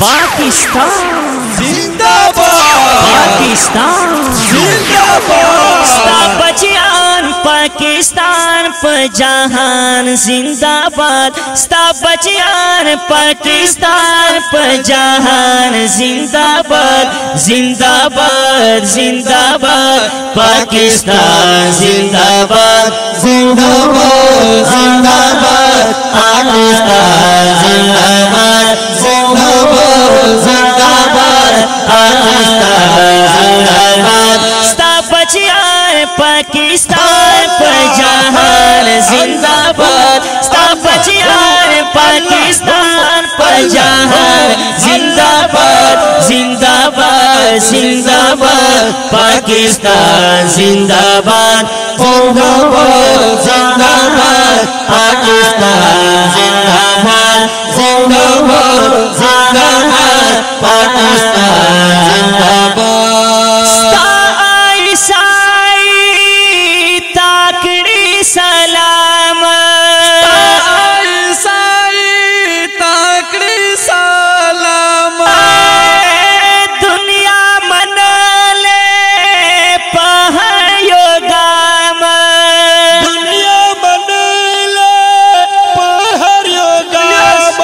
पाकिस्तान जिंदाबाद, पाकिस्तान जिंदाबाद, बचियान पाकिस्तान पर जहान जिंदाबाद, बचियान पाकिस्तान पर जहान जिंदाबाद, जिंदाबाद जिंदाबाद पाकिस्तान जिंदाबाद, जिंदाबाद, जिंदाबाद, पाकिस्तान जिंदाबाद, जिंदाबाद, जिंदाबाद, बचियान पाकिस्तान पर जहान जिंदाबाद, बचियान पाकिस्तान पर जहान जिंदाबाद, जिंदाबाद जिंदाबाद पाकिस्तान जिंदाबाद, जिंदाबाद, जिंदाबाद, पाकिस्तान जिंदाबाद, जिंदाबाद, जिंदाबाद, पाकिस्तान जिंदाबाद। ताकड़ी सलाम, ताकड़ी सलाम, दुनिया मनले पहयोगाम, दुनिया मनले पहयोगाम,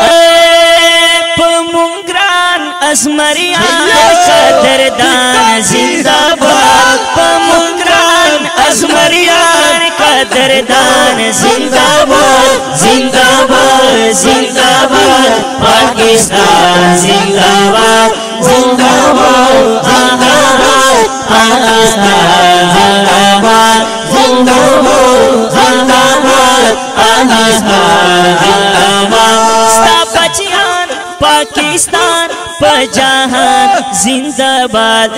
पमुंग्रान अजमरियान कदरदान जिंदाबाद, पमुंग्रान अजमरियान कदरदान जिंदाबाद, जिंदाबाद जिंदाबाद पाकिस्तान जिंदाबाद, जिंदाबाद, जिंदाबाद, पाकिस्तान जिंदाबाद, जिंदाबाद, जिंदाबाद, पाकिस्तान जिंदाबाद, बचियान पाकिस्तान पर जहान जिंदाबाद,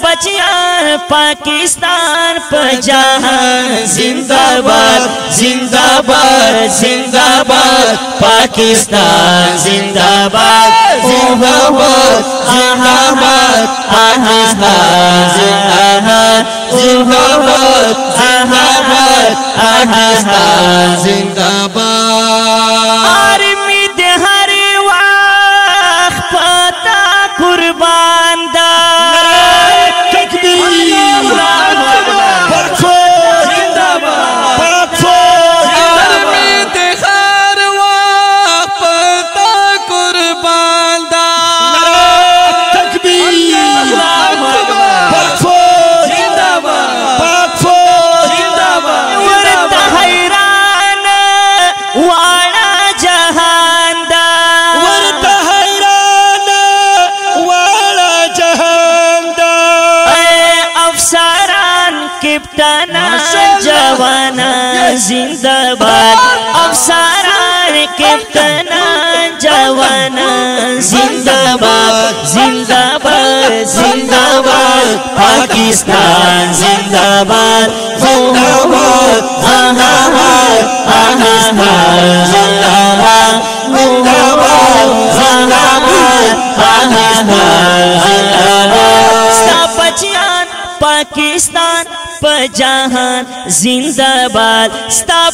बचियान पाकिस्तान पर जहान जिंदाबाद, जिंदाबाद जिंदाबाद पाकिस्तान जिंदाबाद, जिंदाबाद, जिंदाबाद, पाकिस्तान जिंदाबाद, जिंदाबाद, जिंदाबाद, पाकिस्तान जिंदाबाद। आर्मी दे हर वक्त पता कुर्बान दा, कैप्टना जवाना जिंदाबाद, अफसरान कैप्टना जवाना जिंदाबाद, जिंदाबाद जिंदाबाद पाकिस्तान जिंदाबाद, जिंदाबाद, जिंदाबाद पाकिस्तान जिंदाबाद, जिंदाबाद, जिंदाबाद पाकिस्तान जिंदाबाद, बचियान पाकिस्तान पर जहान जिंदाबाद,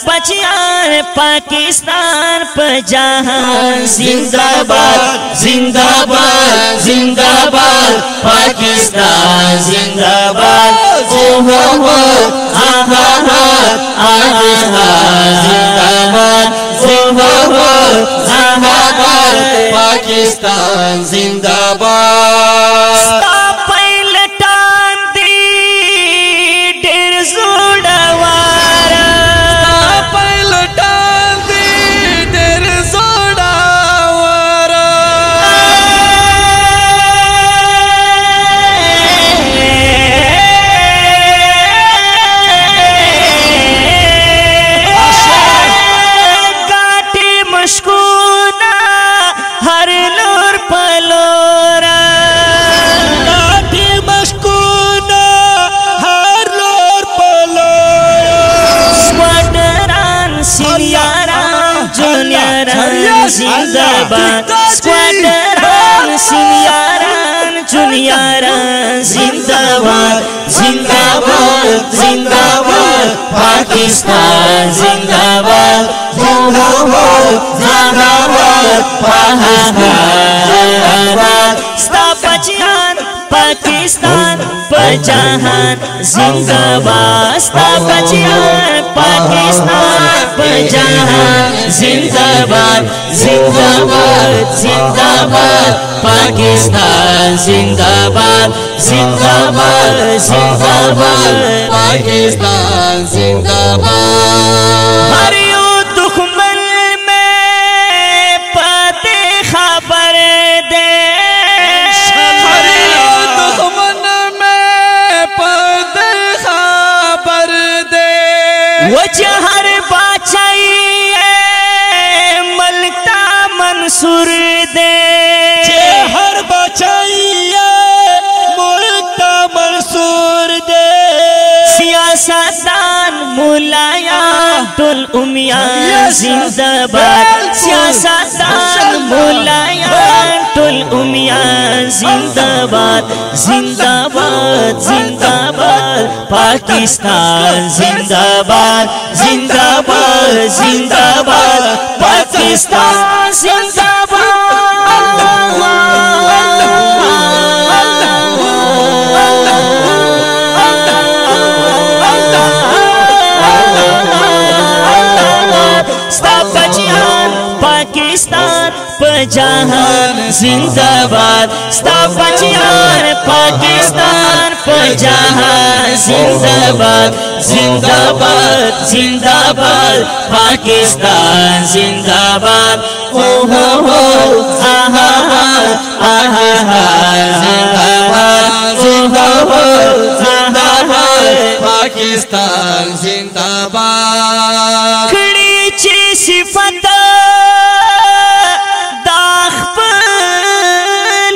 बचियान पाकिस्तान पर जहान जिंदाबाद, जिंदाबाद जिंदाबाद पाकिस्तान जिंदाबाद, जिंदाबाद, जिंदाबाद पाकिस्तान जिंदाबाद, जिंदाबाद, जिंदाबाद, पाकिस्तान जिंदाबाद। जिंदाबाद, स्क्वाडरन सीनियरन जूनियरन जिंदाबाद, जिंदाबाद जिंदाबाद पाकिस्तान जिंदाबाद, जिंदाबाद, जिंदाबाद, पाकिस्तान जिंदाबाद। पाकिस्तान पजहान जिंदाबाद स्ता बचियान पाकिस्तान पजहान जिंदाबाद जिंदाबाद जिंदाबाद पाकिस्तान जिंदाबाद जिंदाबाद जिंदाबाद पाकिस्तान जिंदाबाद। हर यू दुश्मन में पते खबर दे, हर दुश्मन में पते खबर दे, वो जहर बाचाइए मलता मंसूर दे, हर बचाइए मुल्ता मंसूर दे। सियासतदान मुलाया टुल उमिया जिंदाबाद, सियासतदान मुलाया टुल उमिया जिंदाबाद जिंदाबाद जिंदाबाद पाकिस्तान जिंदाबाद जिंदाबाद जिंदाबाद पाकिस्तान जिंदाबाद। पाकिस्तान पजहान जिंदाबाद स्ता बचियान पाकिस्तान पजहान जिंदाबाद जिंदाबाद जिंदाबाद पाकिस्तान जिंदाबाद। ओ हो आहा आहा जिंदाबाद जिंदाबाद जिंदाबाद पाकिस्तान जिंदाबाद। खड़ी ची सिफत दाखपल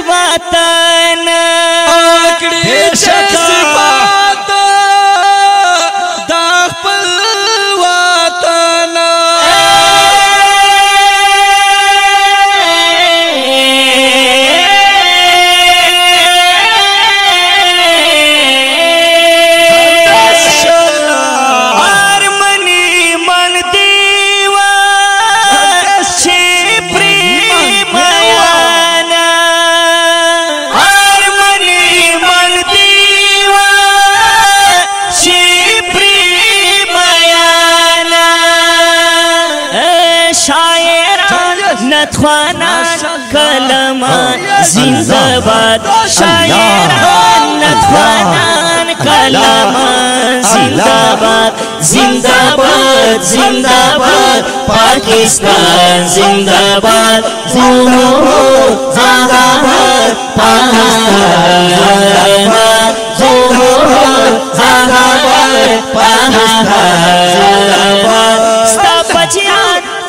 वतन आकड़ी सिफात दाखपल वतन नथवाना कलमा जिंदाबाद शायरान नथवाना कलमा जिंदाबाद जिंदाबाद जिंदाबाद पाकिस्तान जिंदाबाद जिंदाबाद पाकिस्तान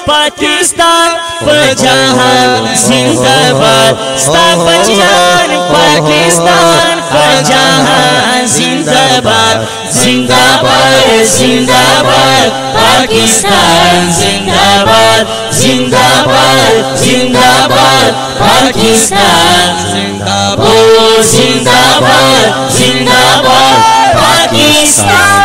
पाकिस्तान पजहान जिंदाबाद स्ता बचियान पाकिस्तान पजहान जिंदाबाद जिंदाबाद जिंदाबाद पाकिस्तान जिंदाबाद जिंदाबाद जिंदाबाद पाकिस्तान जिंदाबाद जिंदाबाद जिंदाबाद पाकिस्तान।